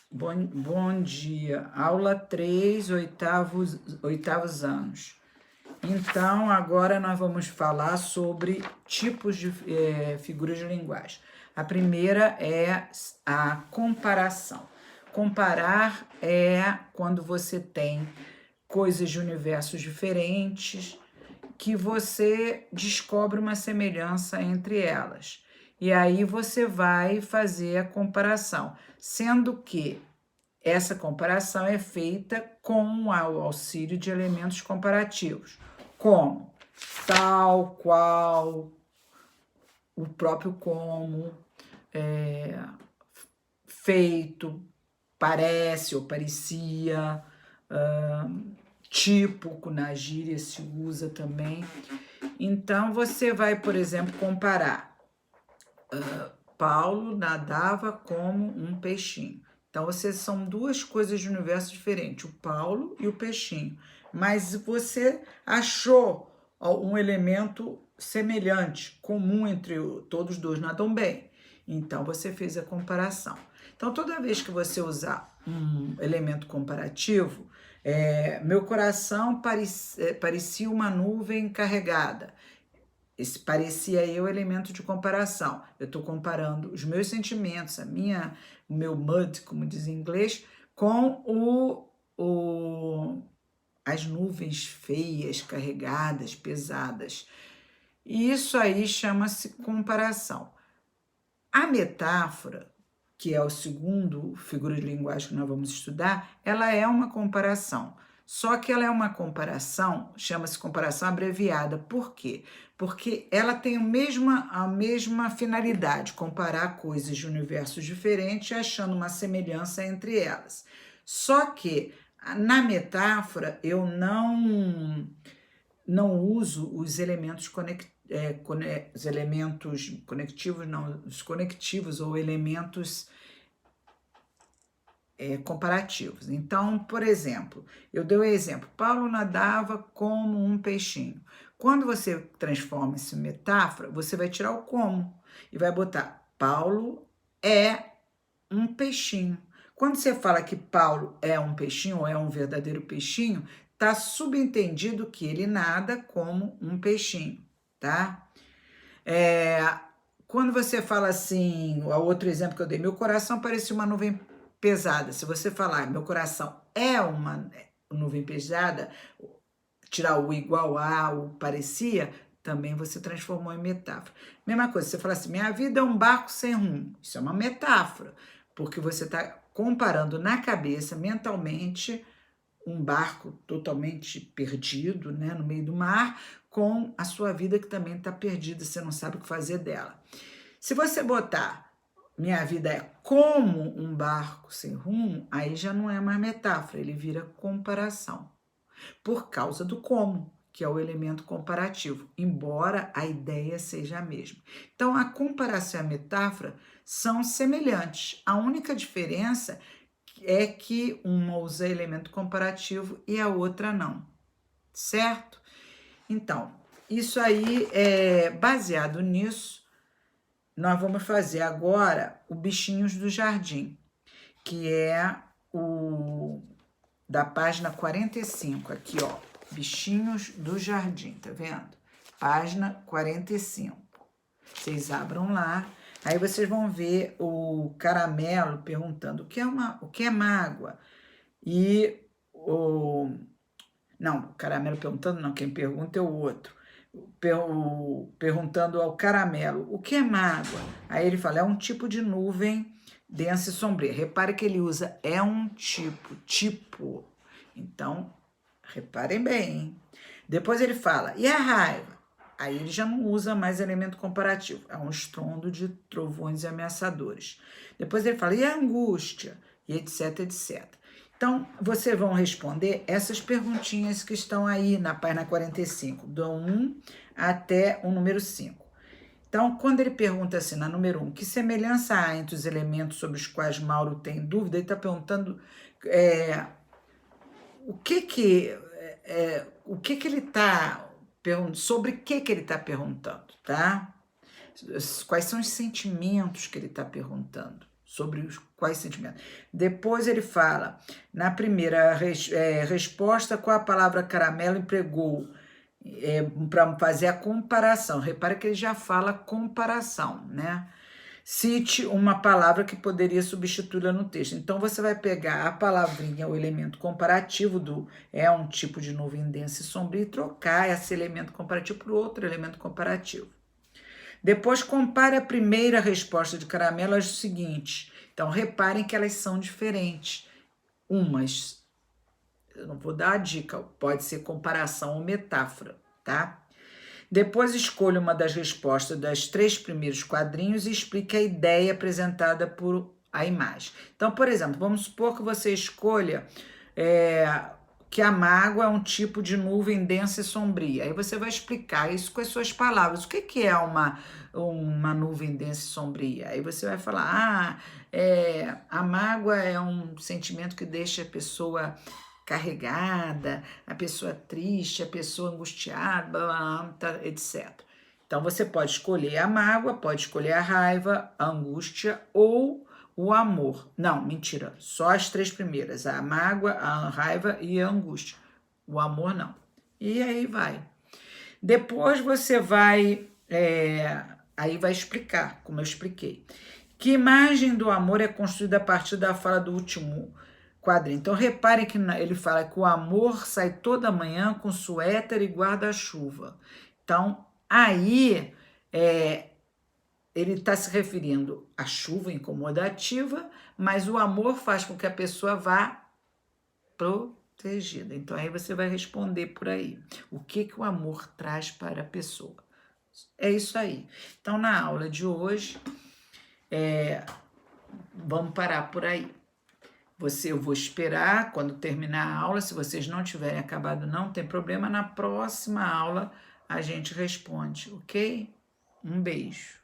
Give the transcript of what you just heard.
Bom dia. Aula 3, oitavos anos. Então, agora nós vamos falar sobre tipos de figuras de linguagem. A primeira é a comparação. Comparar é quando você tem coisas de universos diferentes que você descobre uma semelhança entre elas. E aí você vai fazer a comparação, sendo que essa comparação é feita com o auxílio de elementos comparativos, como tal, qual, o próprio como, feito, parece ou parecia, tipo, na gíria se usa também. Então, você vai, por exemplo, comparar. Paulo nadava como um peixinho. Então, são duas coisas de universo diferentes, o Paulo e o peixinho. Mas você achou um elemento semelhante, comum entre todos os dois, nadam bem. Então, você fez a comparação. Então, toda vez que você usar um elemento comparativo, meu coração parecia uma nuvem carregada. Esse parecia eu o elemento de comparação. Eu estou comparando os meus sentimentos, o meu mood, como diz em inglês, com as nuvens feias, carregadas, pesadas. E isso aí chama-se comparação. A metáfora, que é o segundo figura de linguagem que nós vamos estudar, ela é uma comparação. Só que ela é uma comparação, chama-se comparação abreviada. Por quê? Porque ela tem a mesma finalidade, comparar coisas de universos diferentes, achando uma semelhança entre elas. Só que na metáfora eu não uso os elementos os elementos conectivos, não, os conectivos ou elementos comparativos. Então, por exemplo, eu dei o exemplo, Paulo nadava como um peixinho. Quando você transforma isso em metáfora, você vai tirar o como e vai botar Paulo é um peixinho. Quando você fala que Paulo é um peixinho ou é um verdadeiro peixinho, está subentendido que ele nada como um peixinho, tá? Quando você fala assim, o outro exemplo que eu dei, meu coração parecia uma nuvem pesada. Se você falar, meu coração é uma nuvem pesada, tirar o igual a, o parecia, também você transformou em metáfora. Mesma coisa, você fala assim, minha vida é um barco sem rumo. Isso é uma metáfora, porque você está comparando na cabeça, mentalmente, um barco totalmente perdido, né, no meio do mar, com a sua vida que também está perdida, você não sabe o que fazer dela. Se você botar minha vida é como um barco sem rumo, aí já não é mais metáfora, ele vira comparação. Por causa do como, que é o elemento comparativo, embora a ideia seja a mesma. Então, a comparação e a metáfora são semelhantes. A única diferença é que uma usa elemento comparativo e a outra não, certo? Então, isso aí, baseado nisso, nós vamos fazer agora o Bichinhos do Jardim, que é o da página 45, aqui, ó, Bichinhos do Jardim, tá vendo? Página 45. Vocês abram lá, aí vocês vão ver o Caramelo perguntando o que é mágoa? E não, o Caramelo perguntando, não, quem pergunta é o outro. Perguntando ao Caramelo, o que é mágoa? Aí ele fala, é um tipo de nuvem densa e sombria. Repare que ele usa, é um tipo. Então, reparem bem, hein? Depois ele fala, e a raiva? Aí ele já não usa mais elemento comparativo, é um estrondo de trovões ameaçadores. Depois ele fala, e a angústia? E etc, etc. Então, vocês vão responder essas perguntinhas que estão aí na página 45, do 1 até o número 5. Então, quando ele pergunta assim, na número 1, que semelhança há entre os elementos sobre os quais Mauro tem dúvida, ele está perguntando ele está perguntando, sobre o que ele está perguntando, tá? Quais são os sentimentos que ele está perguntando. sobre quais sentimentos. Depois ele fala, na primeira resposta, qual a palavra caramelo empregou para fazer a comparação. Repara que ele já fala comparação, né? Cite uma palavra que poderia substituí-la no texto. Então, você vai pegar a palavrinha, o elemento comparativo é um tipo de nuvem densa e sombria, e trocar esse elemento comparativo por outro elemento comparativo. Depois, compare a primeira resposta de caramelo às seguintes. Então, reparem que elas são diferentes. Umas, eu não vou dar a dica, pode ser comparação ou metáfora, tá? Depois escolha uma das respostas das 3 primeiros quadrinhos e explique a ideia apresentada por a imagem. Então, por exemplo, vamos supor que você escolha que a mágoa é um tipo de nuvem densa e sombria. Aí você vai explicar isso com as suas palavras. O que é uma nuvem densa e sombria? Aí você vai falar, a mágoa é um sentimento que deixa a pessoa carregada, a pessoa triste, a pessoa angustiada, etc. Então, você pode escolher a mágoa, pode escolher a raiva, a angústia ou o amor. Não, mentira, só as 3 primeiras, a mágoa, a raiva e a angústia. O amor não. E aí vai. Depois você vai, aí vai explicar, como eu expliquei. Que imagem do amor é construída a partir da fala do último quadrinho? Então, reparem que ele fala que o amor sai toda manhã com suéter e guarda-chuva. Então, aí ele está se referindo à chuva incomodativa, mas o amor faz com que a pessoa vá protegida. Então, aí você vai responder por aí. O que o amor traz para a pessoa? É isso aí. Então, na aula de hoje, vamos parar por aí. Eu vou esperar quando terminar a aula. Se vocês não tiverem acabado, não tem problema. Na próxima aula, a gente responde, ok? Um beijo.